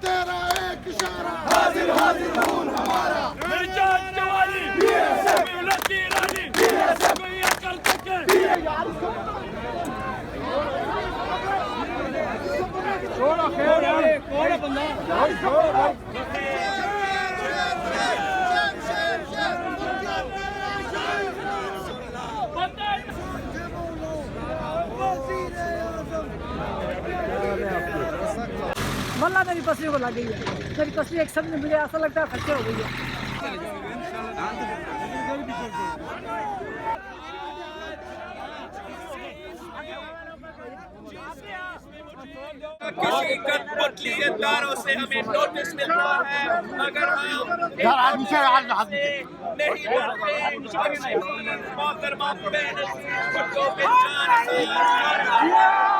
तेरा एक इशारा हाजिर हाजिर खून हमारा मिर्जाद जवानी लड़की रानी कोई अकल तक छोड़ो खेल कौन है बंदा वल्ला मेरी पसलियों को लग गई है। मेरी पसली एक सब मुझे ऐसा लगता है खर्चे हो गई है। किसी कठपुतलियतदारों से हमें नोटिस मिलता है अगर हम नहीं बनते मोहतरमा बेनज़ीर भुट्टो के 4 साल